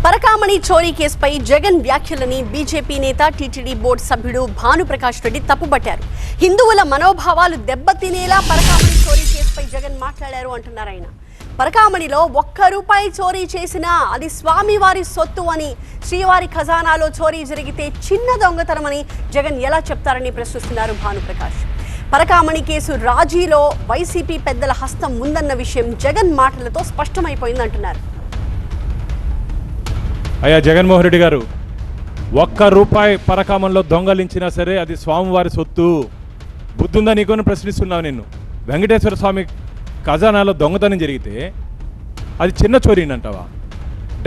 పరకామణి చోరీ కేసుపై జగన్ వ్యాఖ్యలని బీజేపీ నేత టీటీడీ బోర్డు సభ్యుడు భానుప్రకాష్ రెడ్డి తప్పుపట్టారు. హిందువుల మనోభావాలు దెబ్బతినేలా పరకామణి చోరీ కేసుపై జగన్ మాట్లాడారు అంటున్నారు ఆయన. పరకామణిలో ₹1 చోరీ చేసినా అది స్వామివారి సొత్తు అని, శ్రీవారి ఖజానాలో చోరీ జరిగితే చిన్న దొంగతనమని జగన్ ఎలా చెప్తారని ప్రశ్నిస్తున్నారు భానుప్రకాష్. పరకామణి కేసు రాజీలో వైసీపీ పెద్దల హస్తం ఉందన్న విషయం జగన్ మాటలతో స్పష్టమైపోయిందంటున్నారు. అయ్యా జగన్మోహన్ రెడ్డి గారు, ₹1 పరకామంలో దొంగలించినా సరే అది స్వామివారి సొత్తు. బుద్ధుందా నీకొని ప్రశ్నిస్తున్నావు నిన్ను. వెంకటేశ్వర స్వామి ఖజానాలో దొంగతనం జరిగితే అది చిన్న చోరీనంటావా?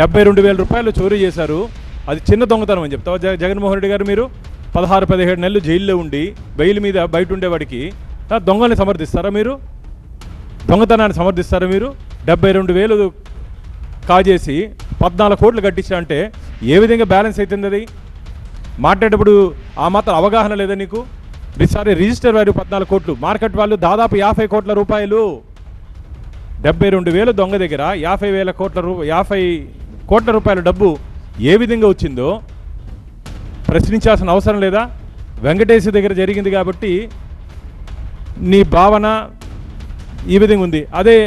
₹72,000 చోరీ చేశారు, అది చిన్న దొంగతనం అని చెప్తావా జగన్మోహన్ రెడ్డి గారు? మీరు 16-17 నెలలు జైల్లో ఉండి బెయిల్ మీద బయట ఉండేవాడికి దొంగల్ని సమర్థిస్తారా మీరు? దొంగతనాన్ని సమర్థిస్తారా మీరు? 72,000 కాజేసి 14 కోట్లు కట్టించా అంటే ఏ విధంగా బ్యాలెన్స్ అవుతుంది? అది మాట్లాడేటప్పుడు ఆ మాత్రం అవగాహన లేదా నీకు? ఈసారి రిజిస్టర్ వాల్యూ 14 కోట్లు, మార్కెట్ వాల్యూ దాదాపు 50 కోట్ల రూపాయలు. 72,000 దొంగ దగ్గర 50 కోట్ల రూపాయల డబ్బు ఏ విధంగా వచ్చిందో ప్రశ్నించాల్సిన అవసరం లేదా? వెంకటేశ్వర దగ్గర జరిగింది కాబట్టి నీ భావన ఈ విధంగా ఉంది. అదే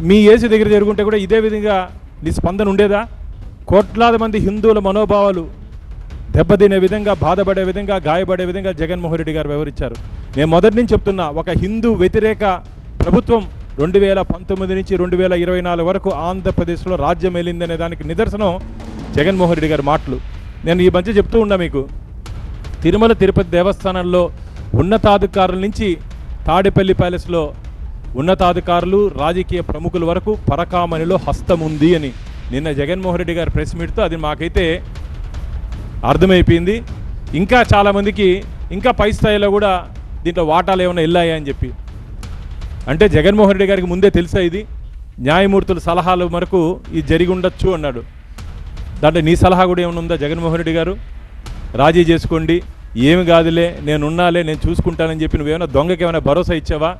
మీ యేసు దగ్గర జరుగుంటే కూడా ఇదే విధంగా నీ స్పందన ఉండేదా? కోట్లాది మంది హిందువుల మనోభావాలు దెబ్బతినే విధంగా, బాధపడే విధంగా, గాయపడే విధంగా జగన్మోహన్ రెడ్డి గారు వివరించారు. నేను మొదటి నుంచి చెప్తున్నా, ఒక హిందూ వ్యతిరేక ప్రభుత్వం 2019 నుంచి 2024 వరకు ఆంధ్రప్రదేశ్లో రాజ్యం వెళ్ళిందనే దానికి నిదర్శనం జగన్మోహన్ రెడ్డి గారి మాటలు. నేను ఈ మధ్య చెప్తూ ఉన్నా మీకు, తిరుమల తిరుపతి దేవస్థానంలో ఉన్నతాధికారుల నుంచి తాడేపల్లి ప్యాలెస్లో ఉన్నతాధికారులు, రాజకీయ ప్రముఖుల వరకు పరకామణిలో హస్తం ఉంది అని నిన్న జగన్మోహన్ రెడ్డి గారి ప్రెస్ మీట్తో అది మాకైతే అర్థమైపోయింది. ఇంకా చాలామందికి ఇంకా పై స్థాయిలో కూడా దీంట్లో వాటాలు ఏమైనా వెళ్ళాయా అని చెప్పి. అంటే జగన్మోహన్ రెడ్డి గారికి ముందే తెలుసా ఇది? న్యాయమూర్తుల సలహాల వరకు ఇది జరిగి ఉండొచ్చు అన్నాడు. దాంట్లో నీ సలహా కూడా ఏమైనా ఉందా జగన్మోహన్ రెడ్డి గారు? రాజీ చేసుకోండి, ఏమి కాదులే, నేనున్నాలే, నేను చూసుకుంటానని చెప్పి నువ్వేమైనా దొంగకి ఏమైనా భరోసా ఇచ్చావా?